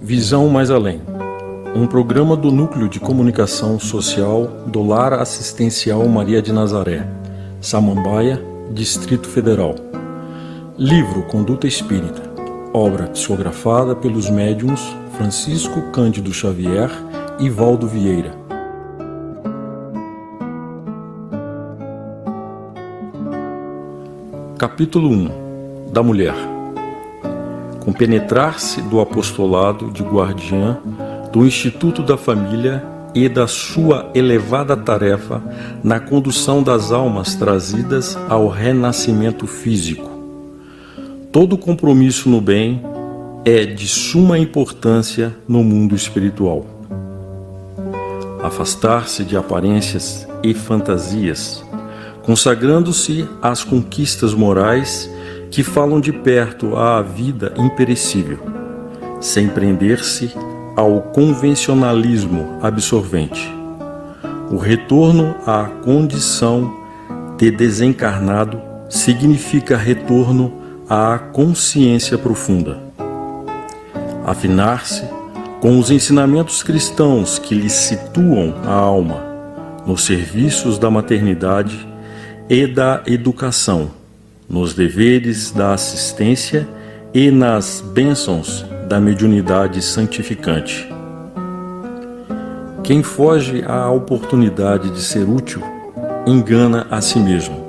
Visão Mais Além, um programa do Núcleo de Comunicação Social do Lar Assistencial Maria de Nazaré, Samambaia, Distrito Federal. Livro Conduta Espírita, obra psicografada pelos médiuns Francisco Cândido Xavier e Valdo Vieira. Capítulo 1. Da Mulher. Compenetrar-se do apostolado de guardiã do Instituto da Família e da sua elevada tarefa na condução das almas trazidas ao renascimento físico. Todo compromisso no bem é de suma importância no mundo espiritual. Afastar-se de aparências e fantasias, consagrando-se às conquistas morais que falam de perto à vida imperecível, sem prender-se ao convencionalismo absorvente. O retorno à condição de desencarnado significa retorno à consciência profunda. Afinar-se com os ensinamentos cristãos que lhe situam a alma nos serviços da maternidade e da educação, nos deveres da assistência e nas bênçãos da mediunidade santificante. Quem foge à oportunidade de ser útil, engana a si mesmo.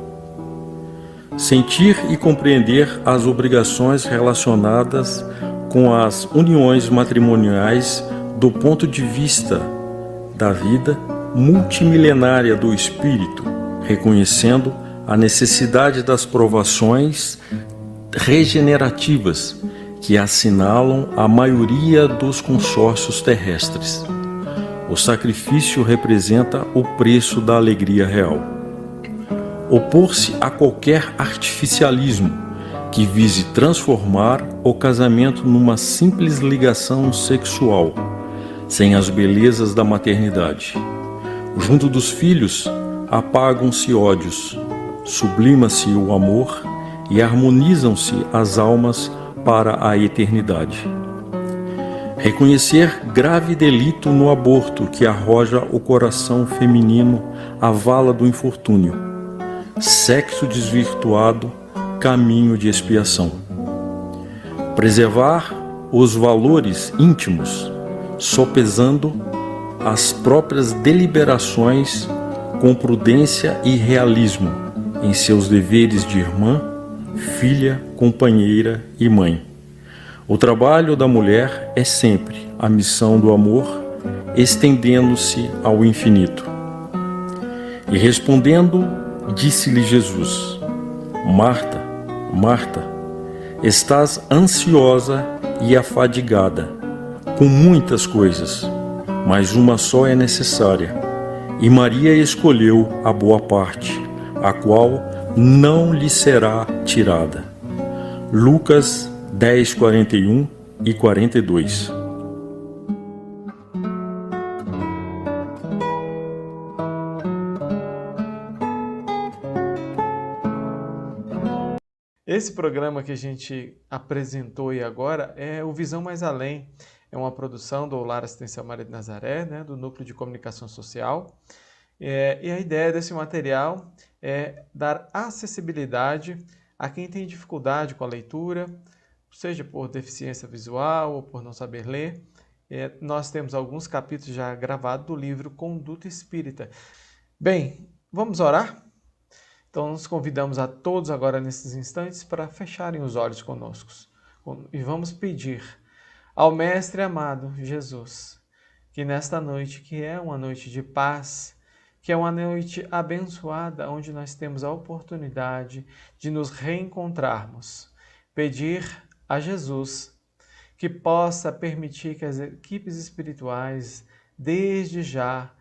Sentir e compreender as obrigações relacionadas com as uniões matrimoniais do ponto de vista da vida multimilenária do espírito, reconhecendo a necessidade das provações regenerativas que assinalam a maioria dos consórcios terrestres. O sacrifício representa o preço da alegria real. Opor-se a qualquer artificialismo que vise transformar o casamento numa simples ligação sexual, sem as belezas da maternidade. Junto dos filhos, apagam-se ódios, sublima-se o amor e harmonizam-se as almas para a eternidade. Reconhecer grave delito no aborto que arroja o coração feminino à vala do infortúnio. Sexo desvirtuado, caminho de expiação. Preservar os valores íntimos, sopesando as próprias deliberações com prudência e realismo em seus deveres de irmã, filha, companheira e mãe. O trabalho da mulher é sempre a missão do amor, estendendo-se ao infinito. E respondendo, disse-lhe Jesus: Marta, Marta, estás ansiosa e afadigada com muitas coisas, mas uma só é necessária. E Maria escolheu a boa parte, a qual não lhe será tirada. Lucas 10, 41 e 42. Esse programa que a gente apresentou aí agora é o Visão Mais Além. É uma produção do Lar Assistencial Maria de Nazaré, do Núcleo de Comunicação Social. E a ideia desse material é dar acessibilidade a quem tem dificuldade com a leitura, seja por deficiência visual ou por não saber ler. Nós temos alguns capítulos já gravados do livro Conduta Espírita. Bem, vamos orar? Então, nos convidamos a todos agora nesses instantes para fecharem os olhos conosco e vamos pedir ao Mestre amado Jesus que nesta noite, que é uma noite de paz, que é uma noite abençoada, onde nós temos a oportunidade de nos reencontrarmos, pedir a Jesus que possa permitir que as equipes espirituais, desde já,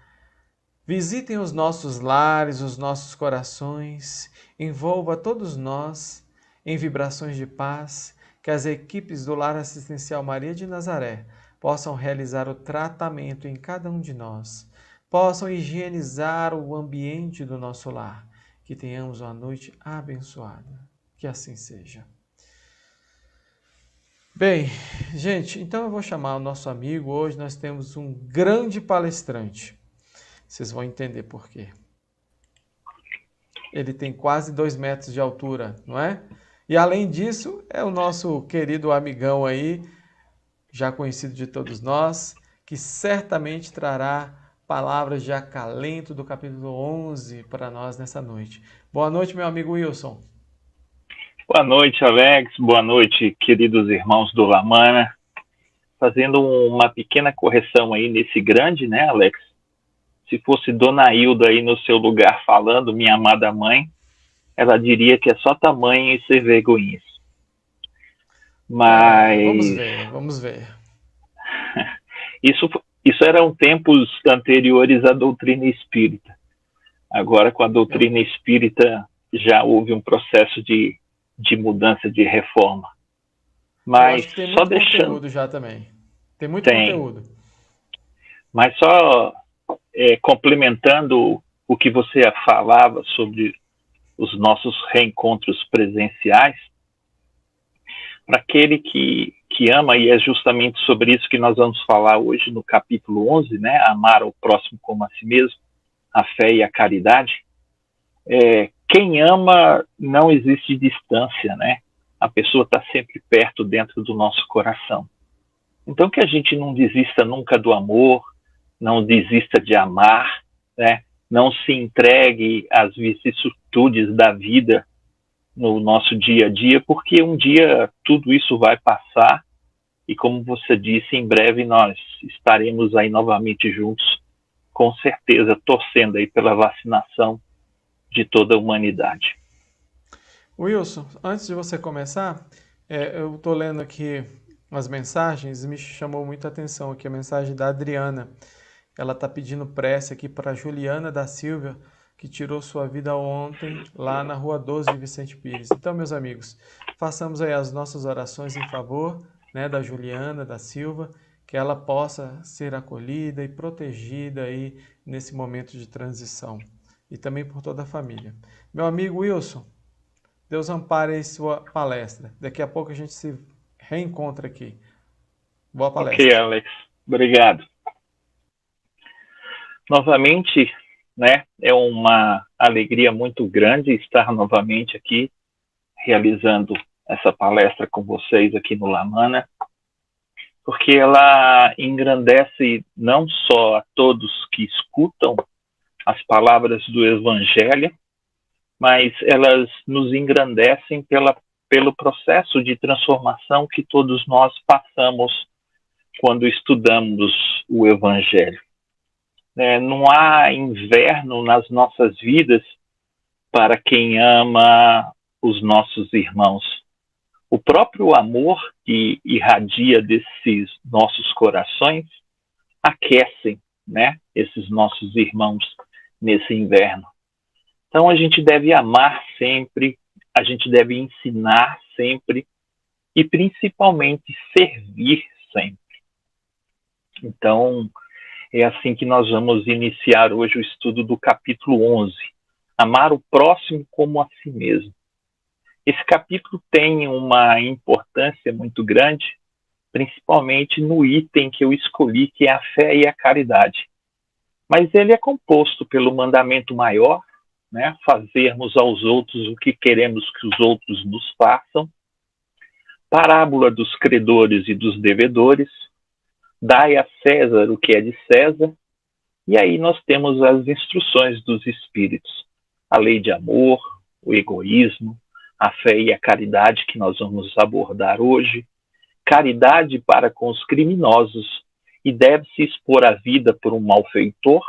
visitem os nossos lares, os nossos corações, envolva todos nós em vibrações de paz, que as equipes do Lar Assistencial Maria de Nazaré possam realizar o tratamento em cada um de nós, possam higienizar o ambiente do nosso lar, que tenhamos uma noite abençoada. Que assim seja. Bem, gente, então eu vou chamar o nosso amigo. Hoje nós temos um grande palestrante. Vocês vão entender por quê. Ele tem quase 2 metros de altura, não é? E além disso, é o nosso querido amigão aí, já conhecido de todos nós, que certamente trará palavras de acalento do capítulo 11 para nós nessa noite. Boa noite, meu amigo Wilson. Boa noite, Alex. Boa noite, queridos irmãos do Lamana. Fazendo uma pequena correção aí nesse grande, né, Alex? Se fosse Dona Hilda aí no seu lugar falando, minha amada mãe, ela diria que é só tamanho e ser vergonhice. Mas Vamos ver. Isso eram tempos anteriores à doutrina espírita. Agora, com a doutrina espírita, já houve um processo de mudança, de reforma. Mas tem só muito conteúdo já também. Tem muito conteúdo. Mas só complementando o que você falava sobre os nossos reencontros presenciais, para aquele que ama, e é justamente sobre isso que nós vamos falar hoje no capítulo 11, né? Amar ao próximo como a si mesmo, a fé e a caridade. Quem ama, não existe distância, né? A pessoa está sempre perto dentro do nosso coração. Então que a gente não desista nunca do amor, não desista de amar, né? Não se entregue às vicissitudes da vida no nosso dia a dia, porque um dia tudo isso vai passar e, como você disse, em breve nós estaremos aí novamente juntos, com certeza, torcendo aí pela vacinação de toda a humanidade. Wilson, antes de você começar, eu estou lendo aqui umas mensagens, me chamou muita atenção aqui a mensagem da Adriana. Ela está pedindo prece aqui para Juliana da Silva, que tirou sua vida ontem lá na Rua 12 de Vicente Pires. Então, meus amigos, façamos aí as nossas orações em favor, né, da Juliana da Silva, que ela possa ser acolhida e protegida aí nesse momento de transição. E também por toda a família. Meu amigo Wilson, Deus ampare aí sua palestra. Daqui a pouco a gente se reencontra aqui. Boa palestra. Ok, Alex. Obrigado. Novamente, né, é uma alegria muito grande estar novamente aqui realizando essa palestra com vocês aqui no Lamana, porque ela engrandece não só a todos que escutam as palavras do Evangelho, mas elas nos engrandecem pelo processo de transformação que todos nós passamos quando estudamos o Evangelho. Não há inverno nas nossas vidas para quem ama os nossos irmãos. O próprio amor que irradia desses nossos corações aquecem, né, esses nossos irmãos nesse inverno. Então a gente deve amar sempre, a gente deve ensinar sempre e principalmente servir sempre. Então é assim que nós vamos iniciar hoje o estudo do capítulo 11, amar o próximo como a si mesmo. Esse capítulo tem uma importância muito grande, principalmente no item que eu escolhi, que é a fé e a caridade. Mas ele é composto pelo mandamento maior, né, fazermos aos outros o que queremos que os outros nos façam, parábola dos credores e dos devedores, dai a César o que é de César, e aí nós temos as instruções dos espíritos, a lei de amor, o egoísmo, a fé e a caridade que nós vamos abordar hoje, caridade para com os criminosos, e deve-se expor a vida por um malfeitor.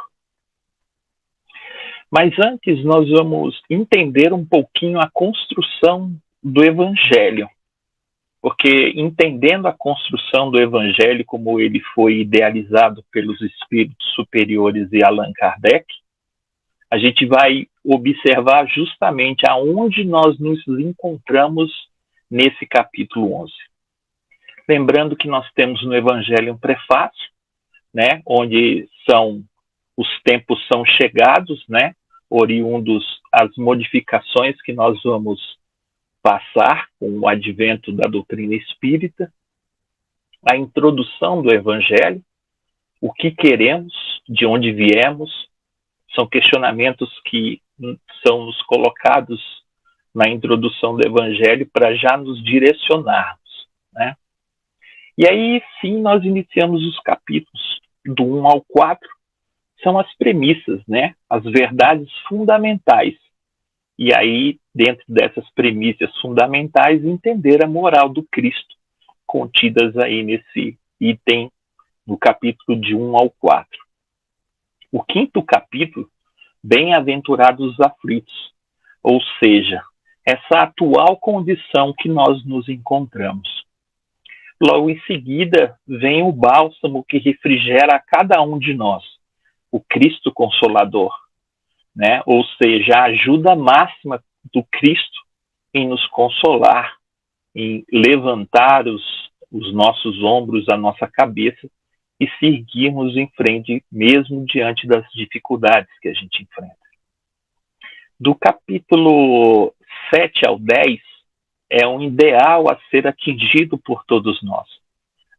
Mas antes nós vamos entender um pouquinho a construção do Evangelho, porque entendendo a construção do Evangelho como ele foi idealizado pelos espíritos superiores e Allan Kardec, a gente vai observar justamente aonde nós nos encontramos nesse capítulo 11. Lembrando que nós temos no Evangelho um prefácio, né, onde os tempos são chegados, né, oriundos as modificações que nós vamos passar com o advento da doutrina espírita, a introdução do Evangelho, o que queremos, de onde viemos. São questionamentos que são nos colocados na introdução do Evangelho para já nos direcionarmos, né? E aí, sim, nós iniciamos os capítulos do 1 ao 4, são as premissas, né? As verdades fundamentais. E aí, dentro dessas premissas fundamentais, entender a moral do Cristo, contidas aí nesse item do capítulo de 1 ao 4. O quinto capítulo, bem-aventurados os aflitos, ou seja, essa atual condição que nós nos encontramos. Logo em seguida, vem o bálsamo que refrigera a cada um de nós, o Cristo Consolador, né? Ou seja, a ajuda máxima do Cristo em nos consolar, em levantar os nossos ombros, a nossa cabeça e seguirmos em frente, mesmo diante das dificuldades que a gente enfrenta. Do capítulo 7 ao 10, é um ideal a ser atingido por todos nós.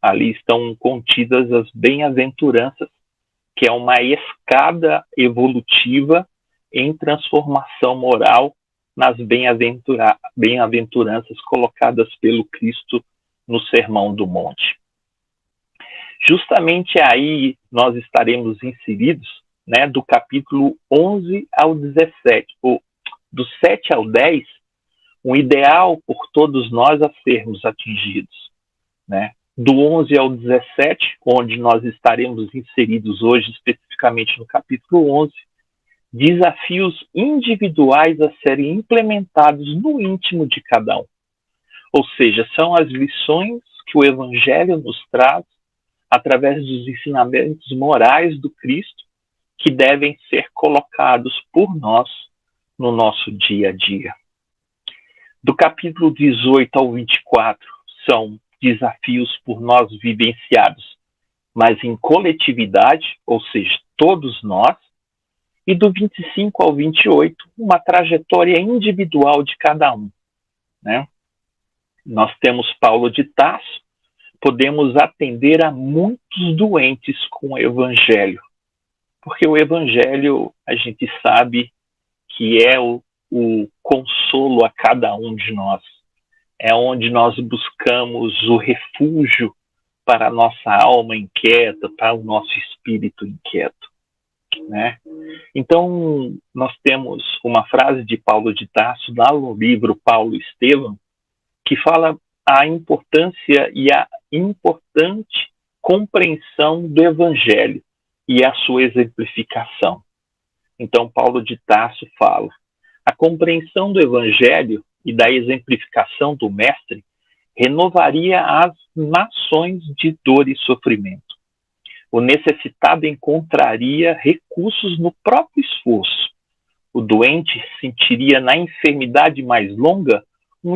Ali estão contidas as bem-aventuranças, que é uma escada evolutiva em transformação moral nas bem-aventuranças colocadas pelo Cristo no Sermão do Monte. Justamente aí nós estaremos inseridos, né, do capítulo 11 ao 17, ou do 7 ao 10, um ideal por todos nós a sermos atingidos, né? Do 11 ao 17, onde nós estaremos inseridos hoje, especificamente no capítulo 11, desafios individuais a serem implementados no íntimo de cada um. Ou seja, são as lições que o Evangelho nos traz através dos ensinamentos morais do Cristo que devem ser colocados por nós no nosso dia a dia. Do capítulo 18 ao 24 são desafios por nós vivenciados, mas em coletividade, ou seja, todos nós. E do 25 ao 28, uma trajetória individual de cada um, né? Nós temos Paulo de Tarso, podemos atender a muitos doentes com o Evangelho, porque o Evangelho, a gente sabe que é o consolo a cada um de nós, é onde nós buscamos o refúgio para a nossa alma inquieta, para o nosso espírito inquieto, né? Então, nós temos uma frase de Paulo de Tarso, lá no livro Paulo e Estevão, que fala a importância e a importante compreensão do Evangelho e a sua exemplificação. Então, Paulo de Tarso fala: a compreensão do Evangelho e da exemplificação do Mestre renovaria as nações de dor e sofrimento. O necessitado encontraria recursos no próprio esforço. O doente sentiria na enfermidade mais longa um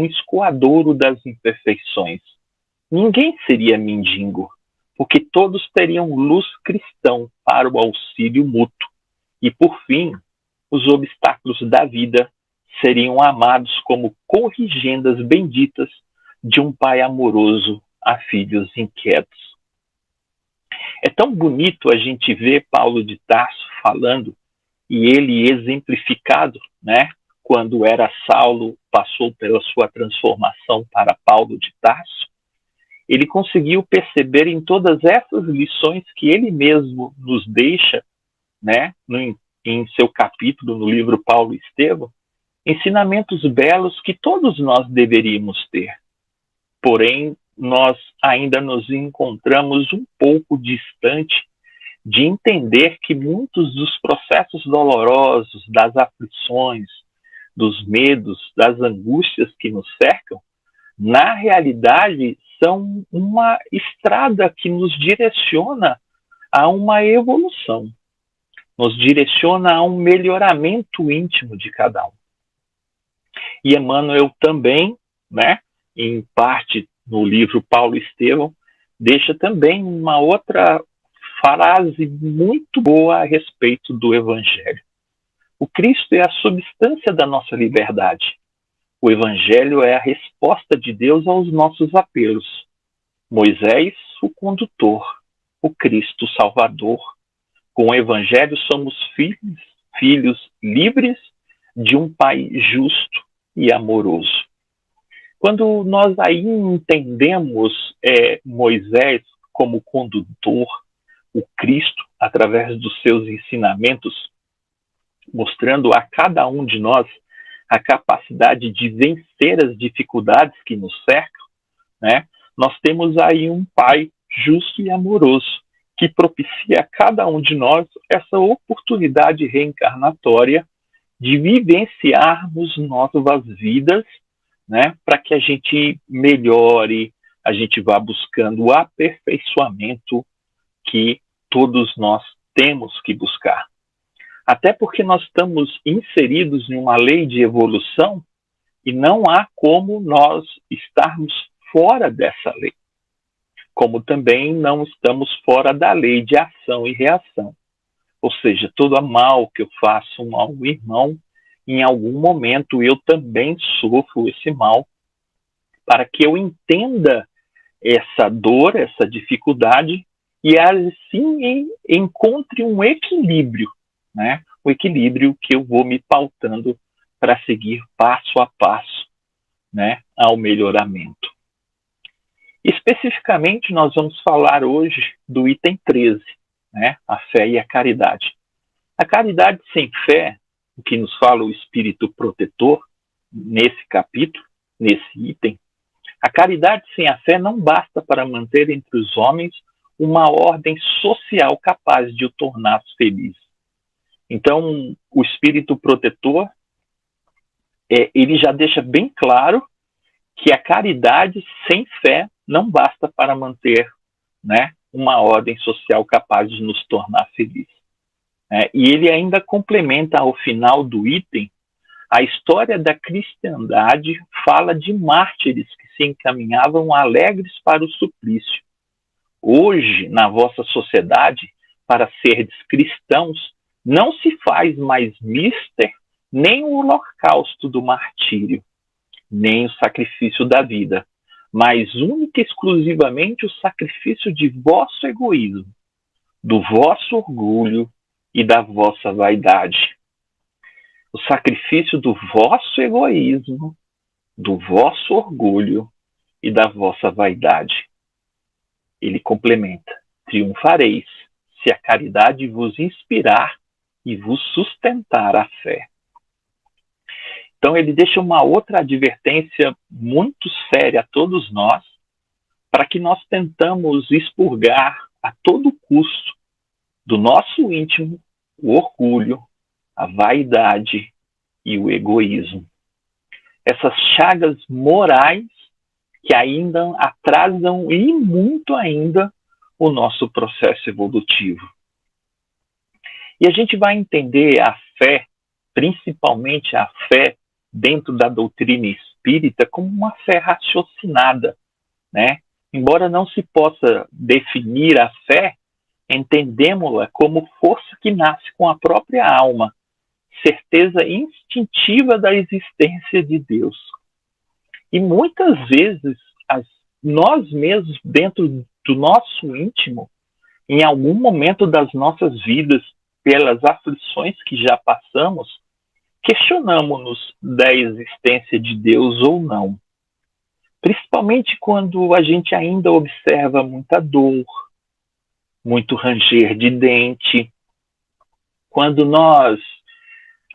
escoadouro das imperfeições. Ninguém seria mendigo, porque todos teriam luz cristã para o auxílio mútuo. E, por fim, os obstáculos da vida seriam amados como corrigendas benditas de um pai amoroso a filhos inquietos. É tão bonito a gente ver Paulo de Tarso falando e ele exemplificado, né? Quando era Saulo, passou pela sua transformação para Paulo de Tarso. Ele conseguiu perceber em todas essas lições que ele mesmo nos deixa, né? Em seu capítulo no livro Paulo e Estevão, ensinamentos belos que todos nós deveríamos ter. Porém, nós ainda nos encontramos um pouco distante de entender que muitos dos processos dolorosos, das aflições, dos medos, das angústias que nos cercam, na realidade são uma estrada que nos direciona a uma evolução, nos direciona a um melhoramento íntimo de cada um. E Emmanuel também, né, em parte no livro Paulo e Estevão, deixa também uma outra frase muito boa a respeito do Evangelho. O Cristo é a substância da nossa liberdade. O Evangelho é a resposta de Deus aos nossos apelos. Moisés, o condutor, o Cristo Salvador. Com o Evangelho somos filhos livres de um Pai justo e amoroso. Quando nós aí entendemos Moisés como condutor, o Cristo, através dos seus ensinamentos, mostrando a cada um de nós a capacidade de vencer as dificuldades que nos cercam, né? Nós temos aí um Pai justo e amoroso, que propicia a cada um de nós essa oportunidade reencarnatória de vivenciarmos nossas vidas, né, para que a gente melhore, a gente vá buscando o aperfeiçoamento que todos nós temos que buscar. Até porque nós estamos inseridos em uma lei de evolução e não há como nós estarmos fora dessa lei. Como também não estamos fora da lei de ação e reação. Ou seja, todo mal que eu faço ao irmão, em algum momento eu também sofro esse mal, para que eu entenda essa dor, essa dificuldade, e assim encontre um equilíbrio, né? O equilíbrio que eu vou me pautando para seguir passo a passo, né, ao melhoramento. Especificamente, nós vamos falar hoje do item 13, né, a fé e a caridade. A caridade sem fé, o que nos fala o Espírito Protetor, nesse capítulo, nesse item, a caridade sem a fé não basta para manter entre os homens uma ordem social capaz de o tornar feliz. Então, o Espírito Protetor, ele já deixa bem claro que a caridade sem fé não basta para manter, né, uma ordem social capaz de nos tornar felizes. E ele ainda complementa ao final do item, a história da cristandade fala de mártires que se encaminhavam alegres para o suplício. Hoje, na vossa sociedade, para serdes cristãos, não se faz mais mister nem o holocausto do martírio, nem o sacrifício da vida, mas única e exclusivamente o sacrifício de vosso egoísmo, do vosso orgulho e da vossa vaidade. O sacrifício do vosso egoísmo, do vosso orgulho e da vossa vaidade. Ele complementa: triunfareis se a caridade vos inspirar e vos sustentar a fé. Então ele deixa uma outra advertência muito séria a todos nós, para que nós tentamos expurgar a todo custo do nosso íntimo o orgulho, a vaidade e o egoísmo. Essas chagas morais que ainda atrasam e muito ainda o nosso processo evolutivo. E a gente vai entender a fé, principalmente a fé dentro da doutrina espírita, como uma fé raciocinada, né? Embora não se possa definir a fé, entendemos-la como força que nasce com a própria alma, certeza instintiva da existência de Deus. E muitas vezes, nós mesmos, dentro do nosso íntimo, em algum momento das nossas vidas, pelas aflições que já passamos, questionamos-nos da existência de Deus ou não. Principalmente quando a gente ainda observa muita dor, muito ranger de dente. Quando nós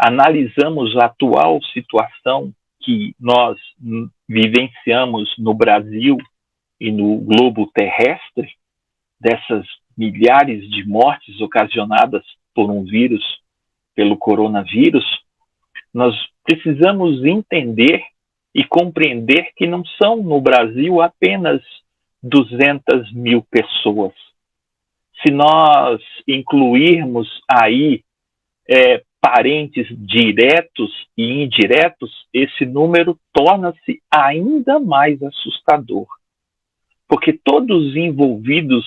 analisamos a atual situação que nós vivenciamos no Brasil e no globo terrestre, dessas milhares de mortes ocasionadas por um vírus, pelo coronavírus, nós precisamos entender e compreender que não são no Brasil apenas 200 mil pessoas. Se nós incluirmos aí parentes diretos e indiretos, esse número torna-se ainda mais assustador. Porque todos envolvidos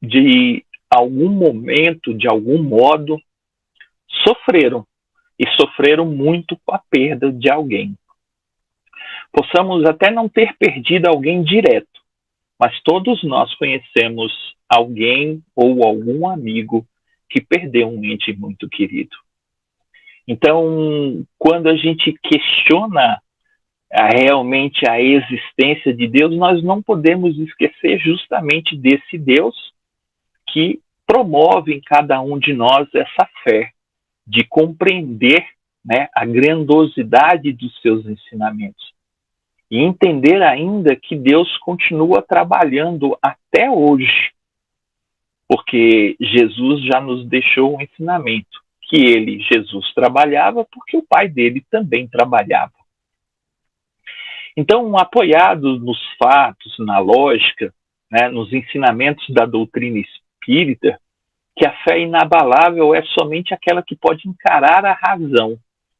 de algum momento, de algum modo, sofreram. E sofreram muito com a perda de alguém. Possamos até não ter perdido alguém direto, mas todos nós conhecemos alguém ou algum amigo que perdeu um ente muito querido. Então, quando a gente questiona realmente a existência de Deus, nós não podemos esquecer justamente desse Deus que promove em cada um de nós essa fé de compreender, né, a grandiosidade dos seus ensinamentos e entender ainda que Deus continua trabalhando até hoje, porque Jesus já nos deixou um ensinamento, que ele, Jesus, trabalhava porque o Pai dele também trabalhava. Então, apoiado nos fatos, na lógica, né, nos ensinamentos da doutrina espírita, que a fé inabalável é somente aquela que pode encarar a razão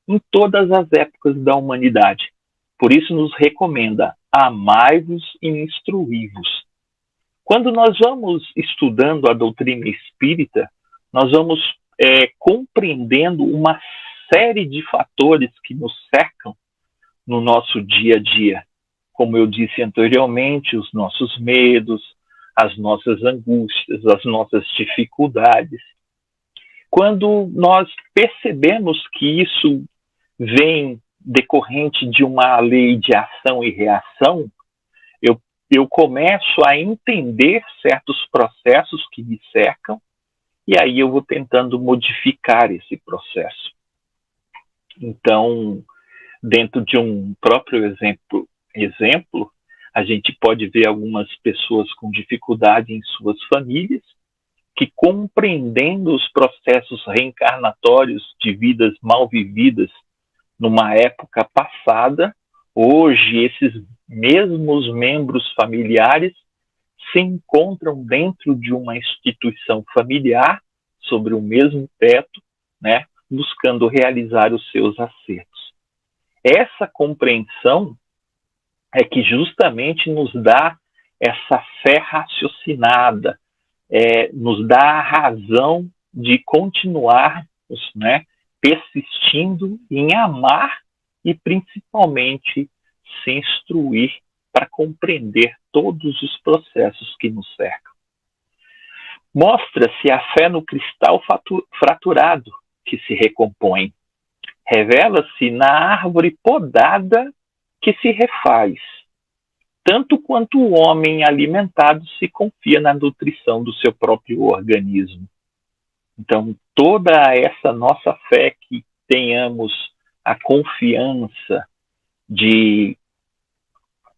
em todas as épocas da humanidade. Por isso nos recomenda: amai-vos e instruí-vos. Quando nós vamos estudando a doutrina espírita, nós vamos compreendendo uma série de fatores que nos cercam no nosso dia a dia. Como eu disse anteriormente, os nossos medos, as nossas angústias, as nossas dificuldades. Quando nós percebemos que isso vem decorrente de uma lei de ação e reação, eu começo a entender certos processos que me cercam e aí eu vou tentando modificar esse processo. Então, dentro de um próprio exemplo, a gente pode ver algumas pessoas com dificuldade em suas famílias, que compreendendo os processos reencarnatórios de vidas mal vividas numa época passada, hoje esses mesmos membros familiares se encontram dentro de uma instituição familiar, sobre o mesmo teto, né, buscando realizar os seus acertos. Essa compreensão é que justamente nos dá essa fé raciocinada, nos dá a razão de continuarmos, né, persistindo em amar e principalmente se instruir para compreender todos os processos que nos cercam. Mostra-se a fé no cristal fraturado que se recompõe. Revela-se na árvore podada que se refaz, tanto quanto o homem alimentado se confia na nutrição do seu próprio organismo. Então, toda essa nossa fé, que tenhamos a confiança de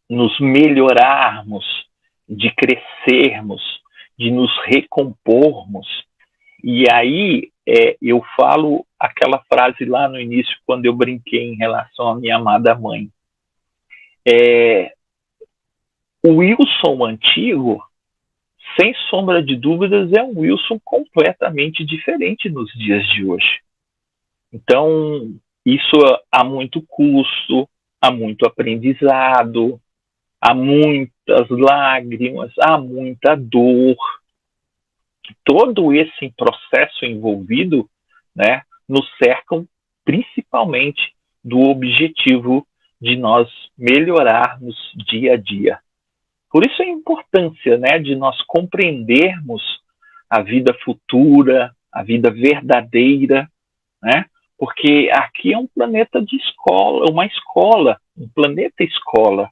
nos melhorarmos, de crescermos, de nos recompormos. E aí eu falo aquela frase lá no início, quando eu brinquei em relação à minha amada mãe. O Wilson antigo, sem sombra de dúvidas, é um Wilson completamente diferente nos dias de hoje. Então, isso há muito custo, há muito aprendizado, há muitas lágrimas, há muita dor. Todo esse processo envolvido, né, nos cercam principalmente do objetivo de nós melhorarmos dia a dia. Por isso a importância, né, de nós compreendermos a vida futura, a vida verdadeira, né? Porque aqui é um planeta de escola, uma escola, um planeta escola,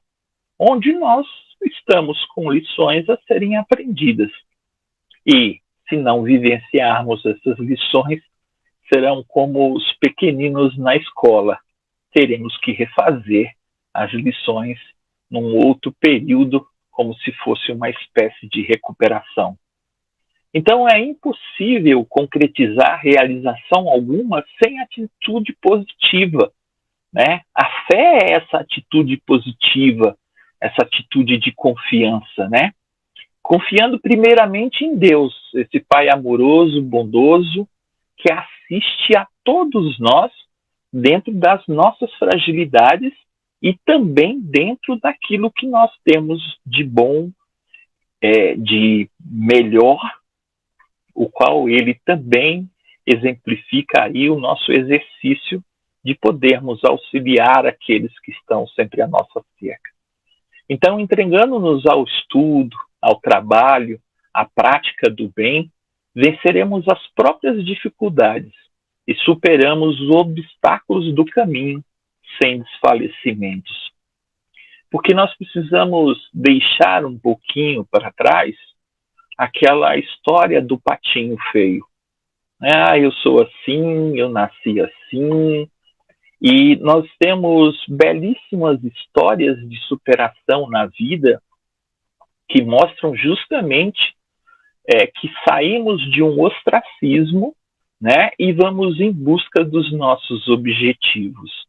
onde nós estamos com lições a serem aprendidas. E, se não vivenciarmos essas lições, serão como os pequeninos na escola. Teremos que refazer as lições num outro período, como se fosse uma espécie de recuperação. Então, é impossível concretizar realização alguma sem atitude positiva, né? A fé é essa atitude positiva, essa atitude de confiança, né? Confiando primeiramente em Deus, esse Pai amoroso, bondoso, que assiste a todos nós dentro das nossas fragilidades e também dentro daquilo que nós temos de bom, de melhor, o qual ele também exemplifica aí o nosso exercício de podermos auxiliar aqueles que estão sempre à nossa cerca. Então, entregando-nos ao estudo, ao trabalho, à prática do bem, venceremos as próprias dificuldades e superamos os obstáculos do caminho sem desfalecimentos. Porque nós precisamos deixar um pouquinho para trás aquela história do patinho feio. Eu sou assim, eu nasci assim. E nós temos belíssimas histórias de superação na vida que mostram justamente que saímos de um ostracismo, né, e vamos em busca dos nossos objetivos.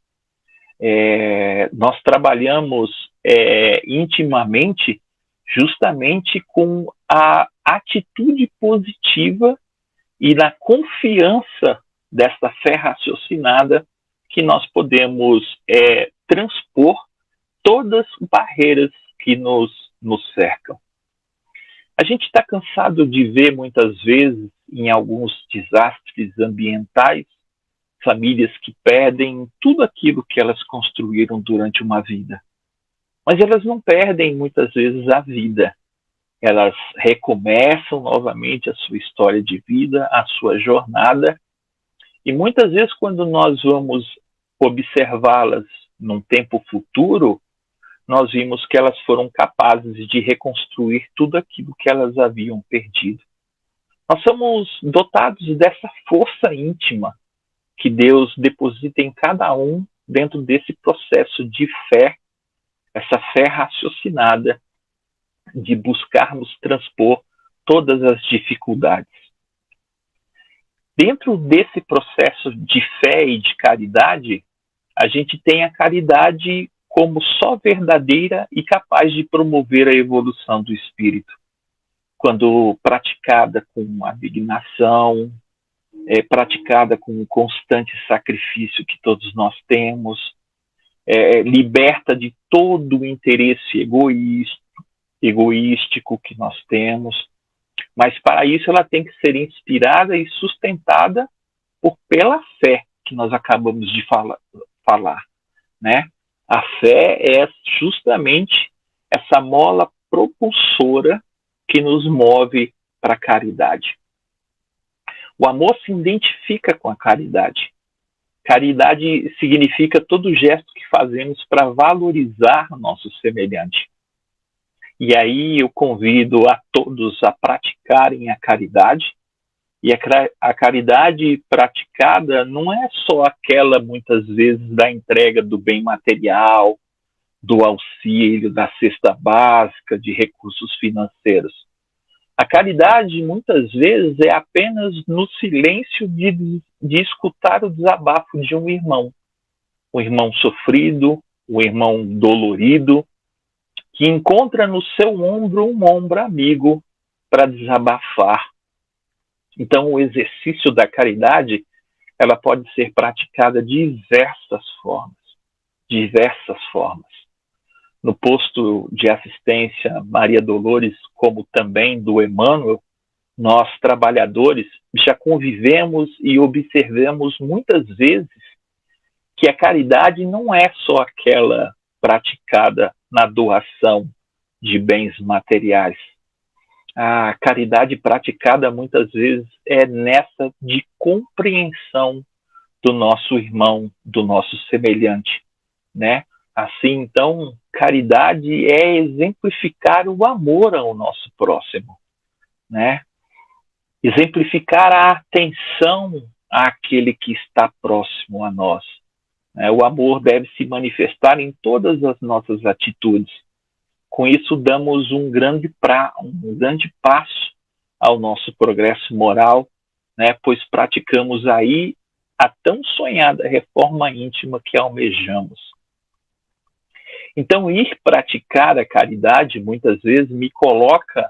Nós trabalhamos intimamente justamente com a atitude positiva e na confiança dessa fé raciocinada que nós podemos transpor todas as barreiras que nos cercam. A gente está cansado de ver muitas vezes em alguns desastres ambientais famílias que perdem tudo aquilo que elas construíram durante uma vida. Mas elas não perdem muitas vezes a vida. Elas recomeçam novamente a sua história de vida, a sua jornada. E muitas vezes quando nós vamos observá-las num tempo futuro, nós vimos que elas foram capazes de reconstruir tudo aquilo que elas haviam perdido. Nós somos dotados dessa força íntima que Deus deposita em cada um dentro desse processo de fé, essa fé raciocinada de buscarmos transpor todas as dificuldades. Dentro desse processo de fé e de caridade, a gente tem a caridade como só verdadeira e capaz de promover a evolução do espírito. Quando praticada com abnegação, praticada com um constante sacrifício que todos nós temos, liberta de todo o interesse egoístico que nós temos, mas para isso ela tem que ser inspirada e sustentada pela fé que nós acabamos de falar, né? A fé é justamente essa mola propulsora que nos move para a caridade. O amor se identifica com a caridade. Caridade significa todo gesto que fazemos para valorizar nosso semelhante. E aí eu convido a todos a praticarem a caridade. E a caridade praticada não é só aquela, muitas vezes, da entrega do bem material, do auxílio, da cesta básica, de recursos financeiros. A caridade, muitas vezes, é apenas no silêncio de escutar o desabafo de um irmão sofrido, um irmão dolorido, que encontra no seu ombro um ombro amigo para desabafar. Então, o exercício da caridade, ela pode ser praticada de diversas formas. No posto de assistência Maria Dolores, como também do Emmanuel, nós, trabalhadores, já convivemos e observamos muitas vezes que a caridade não é só aquela praticada na doação de bens materiais. A caridade praticada muitas vezes é nessa de compreensão do nosso irmão, do nosso semelhante, né? Assim, então, caridade é exemplificar o amor ao nosso próximo, né? Exemplificar a atenção àquele que está próximo a nós. O amor deve se manifestar em todas as nossas atitudes. Com isso, damos um grande passo ao nosso progresso moral, né? Pois praticamos aí a tão sonhada reforma íntima que almejamos. Então, ir praticar a caridade, muitas vezes, me coloca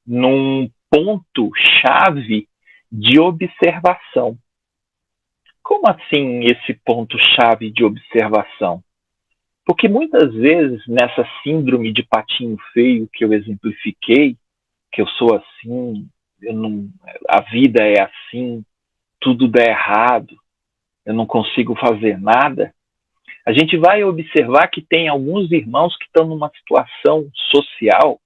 num ponto-chave de observação. Como assim esse ponto-chave de observação? Porque muitas vezes, nessa síndrome de patinho feio que eu exemplifiquei, que eu sou assim, a vida é assim, tudo dá errado, eu não consigo fazer nada, a gente vai observar que tem alguns irmãos que estão numa situação social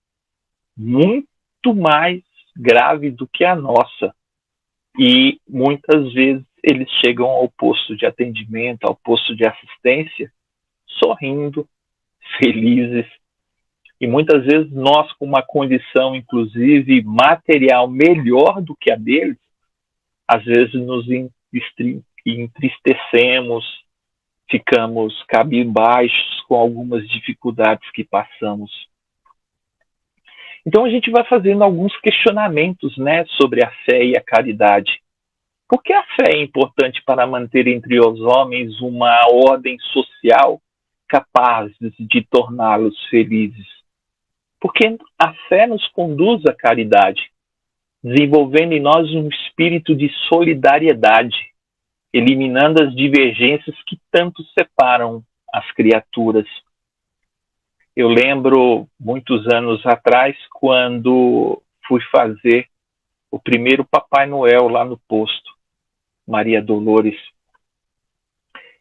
muito mais grave do que a nossa. E muitas vezes eles chegam ao posto de atendimento, ao posto de assistência, sorrindo, felizes. E muitas vezes nós, com uma condição, inclusive, material melhor do que a deles, às vezes nos entristecemos, ficamos cabisbaixos com algumas dificuldades que passamos. Então a gente vai fazendo alguns questionamentos, né, sobre a fé e a caridade. Por que a fé é importante para manter entre os homens uma ordem social capaz de torná-los felizes? Porque a fé nos conduz à caridade, desenvolvendo em nós um espírito de solidariedade, eliminando as divergências que tanto separam as criaturas. Eu lembro, muitos anos atrás, quando fui fazer o primeiro Papai Noel lá no posto, Maria Dolores.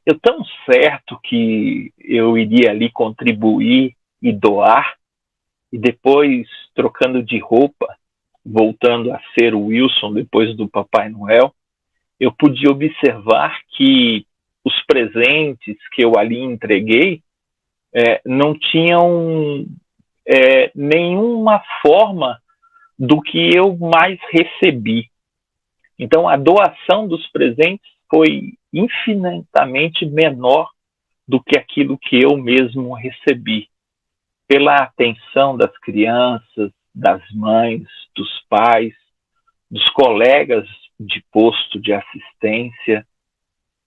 Eu tão certo que eu iria ali contribuir e doar, e depois, trocando de roupa, voltando a ser o Wilson depois do Papai Noel, eu pude observar que os presentes que eu ali entreguei não tinham nenhuma forma do que eu mais recebi. Então, a doação dos presentes foi infinitamente menor do que aquilo que eu mesmo recebi. Pela atenção das crianças, das mães, dos pais, dos colegas de posto de assistência.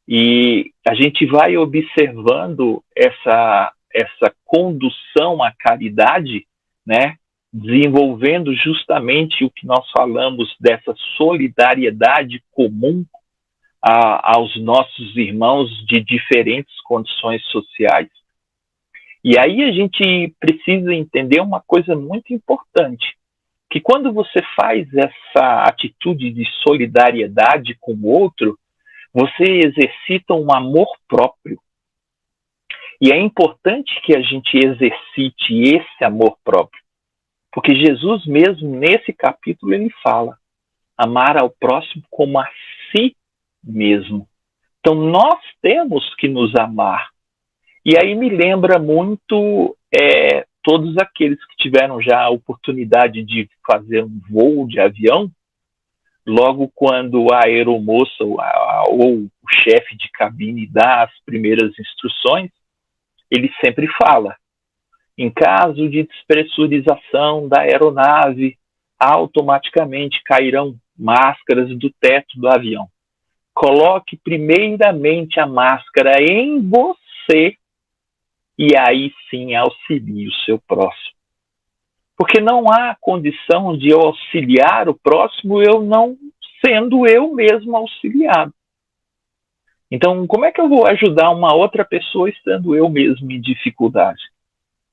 E a gente vai observando essa condução à caridade, né, desenvolvendo justamente o que nós falamos dessa solidariedade comum aos nossos irmãos de diferentes condições sociais. E aí a gente precisa entender uma coisa muito importante, que quando você faz essa atitude de solidariedade com o outro, você exercita um amor próprio. E é importante que a gente exercite esse amor próprio, porque Jesus mesmo, nesse capítulo, ele fala, amar ao próximo como a si mesmo. Então, nós temos que nos amar. E aí me lembra muito todos aqueles que tiveram já a oportunidade de fazer um voo de avião, logo quando a aeromoça ou o chefe de cabine dá as primeiras instruções, ele sempre fala, em caso de despressurização da aeronave, automaticamente cairão máscaras do teto do avião. Coloque primeiramente a máscara em você e aí sim auxilie o seu próximo. Porque não há condição de eu auxiliar o próximo eu não sendo eu mesmo auxiliado. Então, como é que eu vou ajudar uma outra pessoa estando eu mesmo em dificuldade?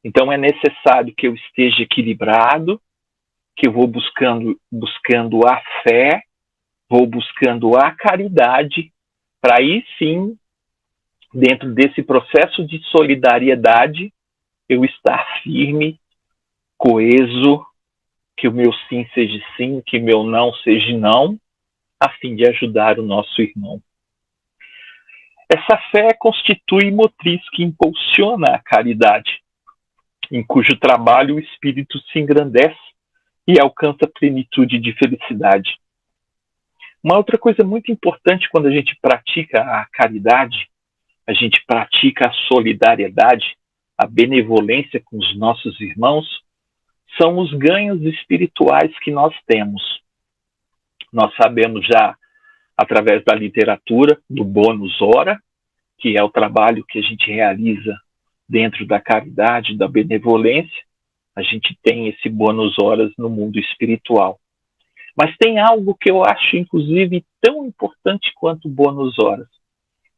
Então, é necessário que eu esteja equilibrado, que eu vou buscando a fé, vou buscando a caridade, para aí sim, dentro desse processo de solidariedade, eu estar firme, coeso, que o meu sim seja sim, que o meu não seja não, a fim de ajudar o nosso irmão. Essa fé constitui motriz que impulsiona a caridade, em cujo trabalho o espírito se engrandece e alcança plenitude de felicidade. Uma outra coisa muito importante quando a gente pratica a caridade, a gente pratica a solidariedade, a benevolência com os nossos irmãos, são os ganhos espirituais que nós temos. Nós sabemos já, através da literatura, do Bonus Ora, que é o trabalho que a gente realiza dentro da caridade, da benevolência, a gente tem esse Bonus Horas no mundo espiritual. Mas tem algo que eu acho, inclusive, tão importante quanto o Bonus Horas,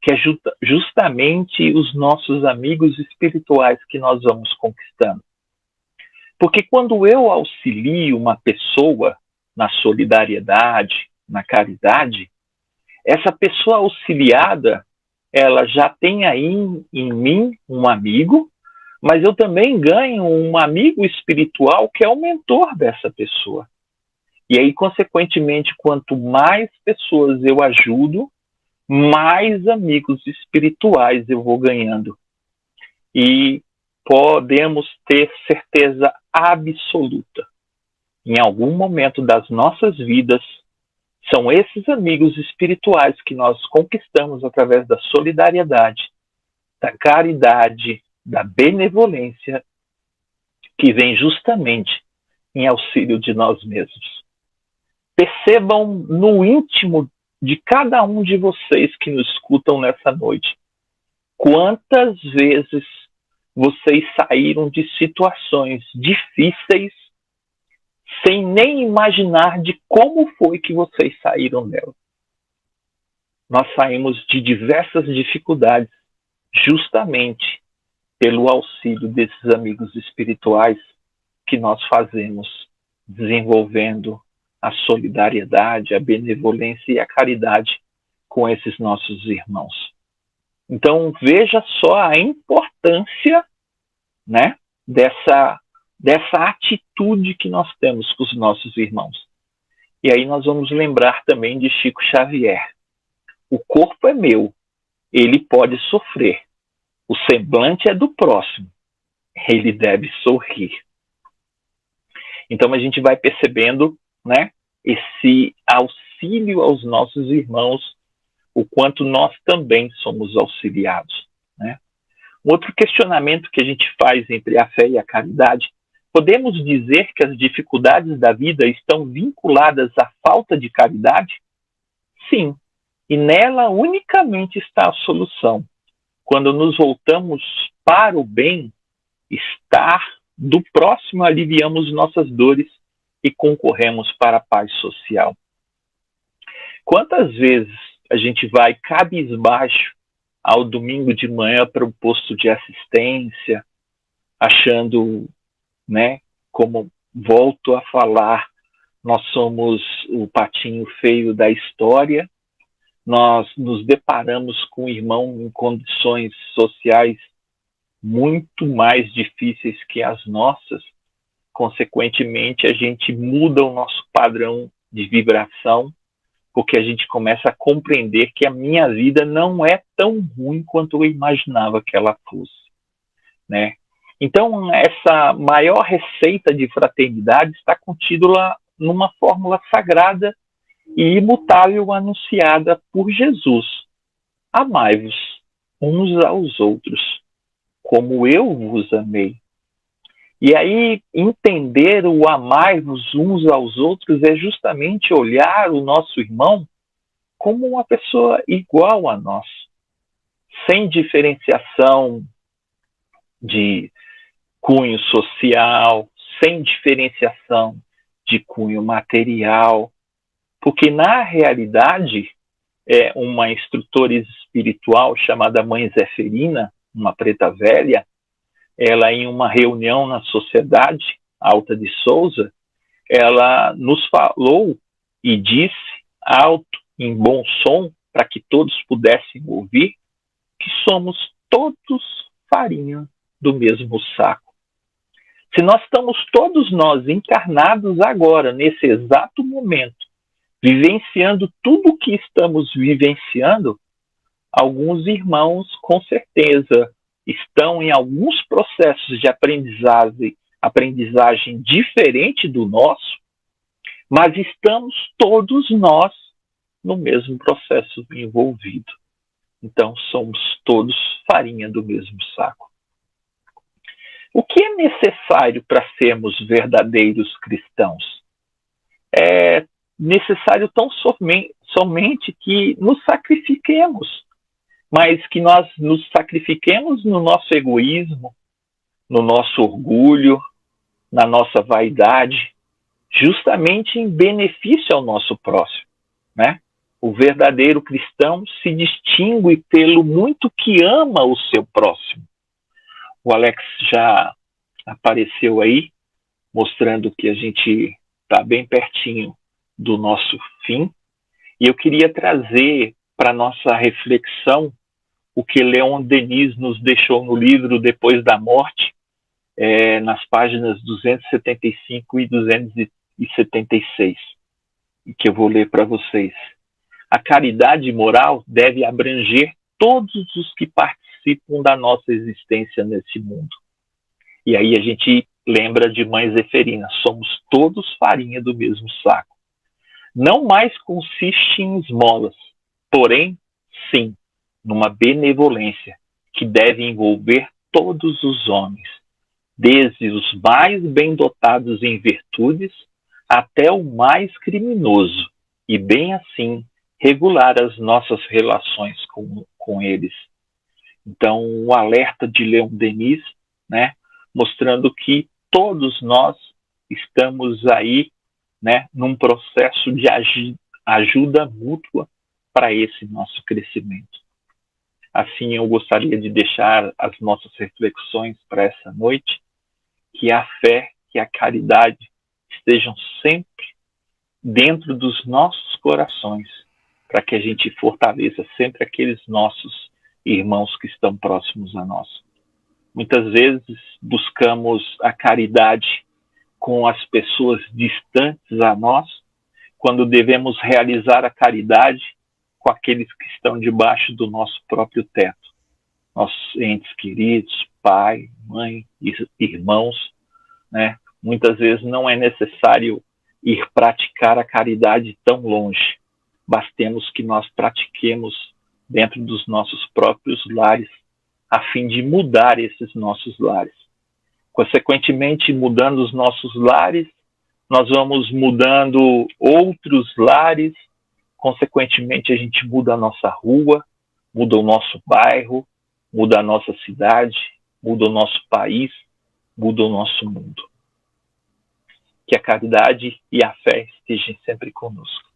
que é justamente os nossos amigos espirituais que nós vamos conquistando. Porque quando eu auxilio uma pessoa na solidariedade, na caridade, essa pessoa auxiliada, ela já tem aí em mim um amigo, mas eu também ganho um amigo espiritual que é o mentor dessa pessoa. E aí, consequentemente, quanto mais pessoas eu ajudo, mais amigos espirituais eu vou ganhando. E podemos ter certeza absoluta, em algum momento das nossas vidas, são esses amigos espirituais que nós conquistamos através da solidariedade, da caridade, da benevolência, que vem justamente em auxílio de nós mesmos. Percebam no íntimo de cada um de vocês que nos escutam nessa noite, quantas vezes vocês saíram de situações difíceis sem nem imaginar de como foi que vocês saíram dela. Nós saímos de diversas dificuldades justamente pelo auxílio desses amigos espirituais que nós fazemos, desenvolvendo a solidariedade, a benevolência e a caridade com esses nossos irmãos. Então, veja só a importância, né, dessa atitude que nós temos com os nossos irmãos. E aí nós vamos lembrar também de Chico Xavier. O corpo é meu, ele pode sofrer. O semblante é do próximo, ele deve sorrir. Então a gente vai percebendo, né, esse auxílio aos nossos irmãos, o quanto nós também somos auxiliados, né? Outro questionamento que a gente faz entre a fé e a caridade: podemos dizer que as dificuldades da vida estão vinculadas à falta de caridade? Sim, e nela unicamente está a solução. Quando nos voltamos para o bem, estar do próximo, aliviamos nossas dores e concorremos para a paz social. Quantas vezes a gente vai cabisbaixo ao domingo de manhã para o posto de assistência, achando, né, como volto a falar, nós somos o patinho feio da história, nós nos deparamos com um irmão em condições sociais muito mais difíceis que as nossas, consequentemente a gente muda o nosso padrão de vibração, porque a gente começa a compreender que a minha vida não é tão ruim quanto eu imaginava que ela fosse, né? Então, essa maior receita de fraternidade está contida numa fórmula sagrada e imutável anunciada por Jesus. Amai-vos uns aos outros, como eu vos amei. E aí, entender o amai-vos uns aos outros é justamente olhar o nosso irmão como uma pessoa igual a nós, sem diferenciação de cunho social, sem diferenciação de cunho material, porque na realidade uma instrutora espiritual chamada Mãe Zeferina, uma preta velha, ela em uma reunião na Sociedade Alta de Souza, ela nos falou e disse alto, em bom som, para que todos pudessem ouvir, que somos todos farinha do mesmo saco. Se nós estamos todos nós encarnados agora, nesse exato momento, vivenciando tudo o que estamos vivenciando, alguns irmãos, com certeza, estão em alguns processos de aprendizagem diferente do nosso, mas estamos todos nós no mesmo processo envolvido. Então, somos todos farinha do mesmo saco. O que é necessário para sermos verdadeiros cristãos? É necessário tão somente que nos sacrifiquemos, mas que nós nos sacrifiquemos no nosso egoísmo, no nosso orgulho, na nossa vaidade, justamente em benefício ao nosso próximo, né? O verdadeiro cristão se distingue pelo muito que ama o seu próximo. O Alex já apareceu aí, mostrando que a gente está bem pertinho do nosso fim. E eu queria trazer para a nossa reflexão o que Leon Denis nos deixou no livro Depois da Morte, nas páginas 275 e 276, que eu vou ler para vocês. A caridade moral deve abranger todos os que participam da nossa existência nesse mundo. E aí a gente lembra de Mãe Zeferina, somos todos farinha do mesmo saco. Não mais consiste em esmolas, porém, sim, numa benevolência que deve envolver todos os homens, desde os mais bem dotados em virtudes até o mais criminoso, e bem assim regular as nossas relações com eles. Então, o alerta de Leon Denis, né, mostrando que todos nós estamos aí, né, num processo de ajuda mútua para esse nosso crescimento. Assim, eu gostaria de deixar as nossas reflexões para essa noite, que a fé, que a caridade estejam sempre dentro dos nossos corações, para que a gente fortaleça sempre aqueles nossos irmãos que estão próximos a nós. Muitas vezes buscamos a caridade com as pessoas distantes a nós, quando devemos realizar a caridade com aqueles que estão debaixo do nosso próprio teto. Nossos entes queridos, pai, mãe, irmãos, né? Muitas vezes não é necessário ir praticar a caridade tão longe. Bastemos que nós pratiquemos dentro dos nossos próprios lares, a fim de mudar esses nossos lares. Consequentemente, mudando os nossos lares, nós vamos mudando outros lares, consequentemente a gente muda a nossa rua, muda o nosso bairro, muda a nossa cidade, muda o nosso país, muda o nosso mundo. Que a caridade e a fé estejam sempre conosco.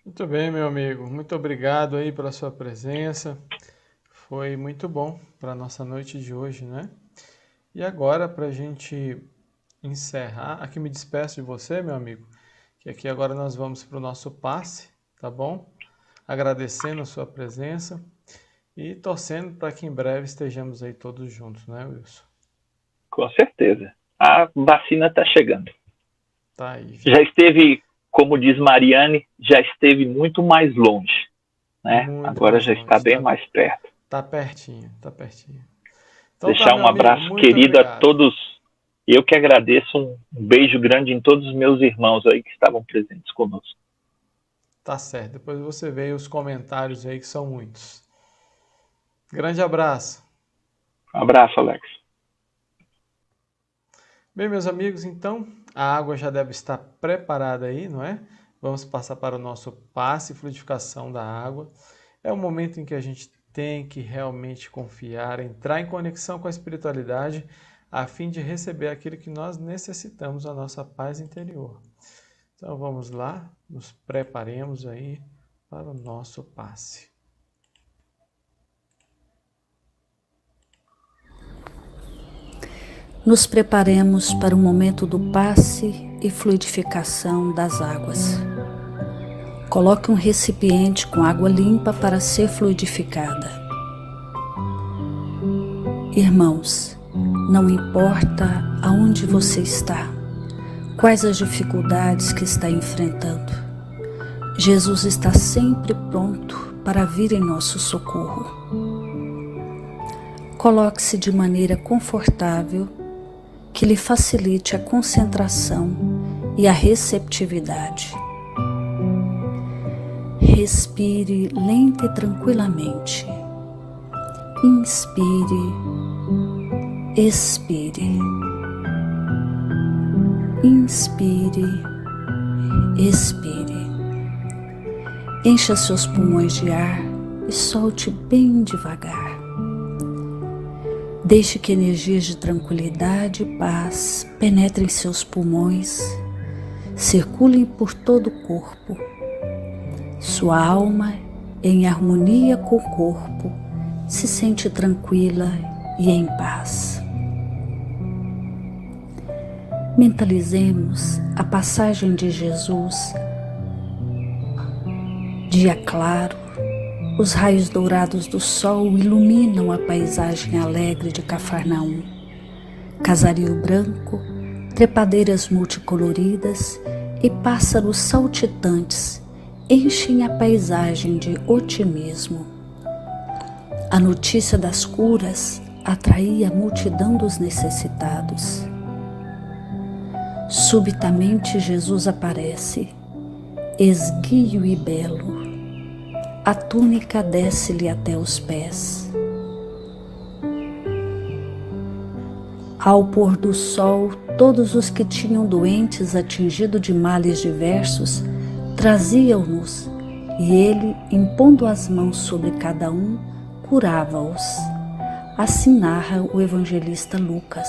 Muito bem, meu amigo. Muito obrigado aí pela sua presença. Foi muito bom para a nossa noite de hoje, né? E agora, para a gente encerrar, aqui me despeço de você, meu amigo, que aqui agora nós vamos para o nosso passe, tá bom? Agradecendo a sua presença e torcendo para que em breve estejamos aí todos juntos, né, Wilson? Com certeza. A vacina está chegando. Tá aí. Já esteve, como diz Mariane, já esteve muito mais longe, né? Muito agora mais já longe, está bem mais perto. Tá pertinho, tá pertinho. Então, Deixar um abraço querido a todos. Eu que agradeço, um beijo grande em todos os meus irmãos aí que estavam presentes conosco. Tá certo, depois você vê os comentários aí que são muitos. Grande abraço. Um abraço, Alex. Bem, meus amigos, então, a água já deve estar preparada aí, não é? Vamos passar para o nosso passe e fluidificação da água. É o momento em que a gente tem que realmente confiar, entrar em conexão com a espiritualidade, a fim de receber aquilo que nós necessitamos, a nossa paz interior. Então vamos lá, nos preparemos aí para o nosso passe. Nos preparemos para o momento do passe e fluidificação das águas. Coloque um recipiente com água limpa para ser fluidificada. Irmãos, não importa aonde você está, quais as dificuldades que está enfrentando, Jesus está sempre pronto para vir em nosso socorro. Coloque-se de maneira confortável, que lhe facilite a concentração e a receptividade. Respire lenta e tranquilamente. Inspire, expire. Inspire, expire. Encha seus pulmões de ar e solte bem devagar. Deixe que energias de tranquilidade e paz penetrem seus pulmões, circulem por todo o corpo. Sua alma, em harmonia com o corpo, se sente tranquila e em paz. Mentalizemos a passagem de Jesus, dia claro, Os raios dourados do sol iluminam a paisagem alegre de Cafarnaum. Casario branco, trepadeiras multicoloridas e pássaros saltitantes enchem a paisagem de otimismo. A notícia das curas atraía a multidão dos necessitados. Subitamente Jesus aparece, esguio e belo. A túnica desce-lhe até os pés. Ao pôr do sol, todos os que tinham doentes atingidos de males diversos traziam-nos, e ele, impondo as mãos sobre cada um, curava-os. Assim narra o evangelista Lucas.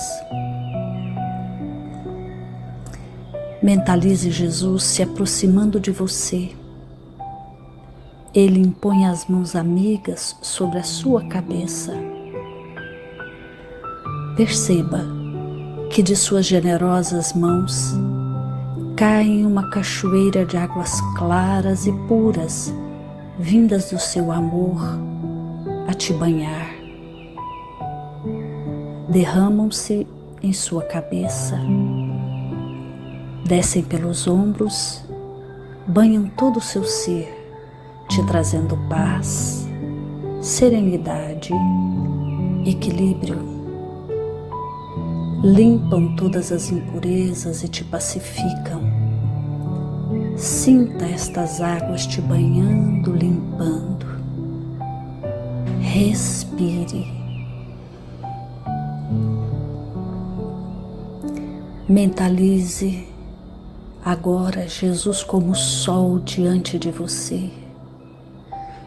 Mentalize Jesus se aproximando de você. Ele impõe as mãos amigas sobre a sua cabeça. Perceba que de suas generosas mãos cai uma cachoeira de águas claras e puras, vindas do seu amor a te banhar. Derramam-se em sua cabeça, descem pelos ombros, banham todo o seu ser, te trazendo paz, serenidade, equilíbrio. Limpam todas as impurezas e te pacificam. Sinta estas águas te banhando, limpando. Respire. Mentalize agora Jesus como sol diante de você.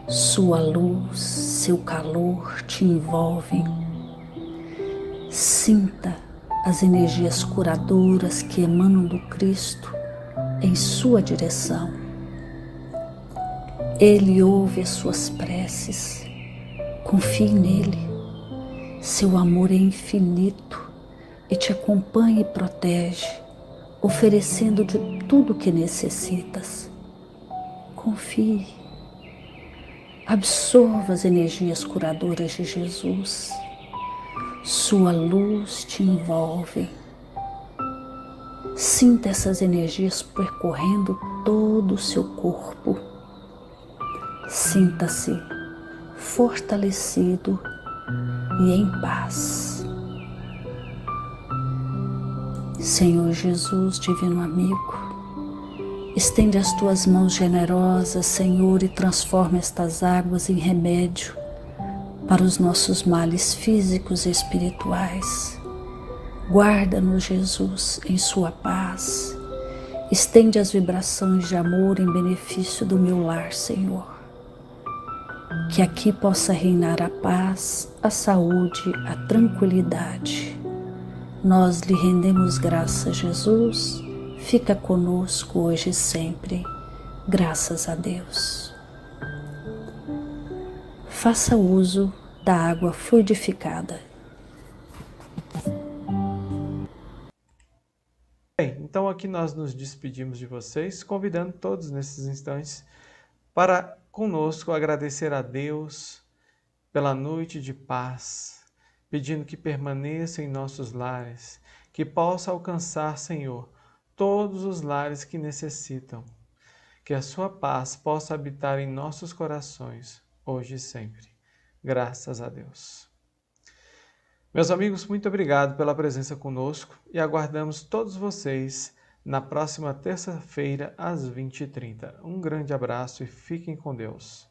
Sua luz, seu calor te envolvem. Sinta as energias curadoras que emanam do Cristo em sua direção. Ele ouve as suas preces. Confie nele. Seu amor é infinito e te acompanha e protege, oferecendo de tudo o que necessitas. Confie. Absorva as energias curadoras de Jesus. Sua luz te envolve. Sinta essas energias percorrendo todo o seu corpo. Sinta-se fortalecido e em paz. Senhor Jesus, divino amigo, estende as tuas mãos generosas, Senhor, e transforma estas águas em remédio para os nossos males físicos e espirituais. Guarda-nos, Jesus, em sua paz. Estende as vibrações de amor em benefício do meu lar, Senhor. Que aqui possa reinar a paz, a saúde, a tranquilidade. Nós lhe rendemos graças, Jesus. Fica conosco hoje e sempre. Graças a Deus. Faça uso da água fluidificada. Bem, então aqui nós nos despedimos de vocês, convidando todos nesses instantes para conosco agradecer a Deus pela noite de paz, pedindo que permaneça em nossos lares, que possa alcançar, Senhor, todos os lares que necessitam, que a sua paz possa habitar em nossos corações, hoje e sempre. Graças a Deus. Meus amigos, muito obrigado pela presença conosco e aguardamos todos vocês na próxima terça-feira às 20h30. Um grande abraço e fiquem com Deus.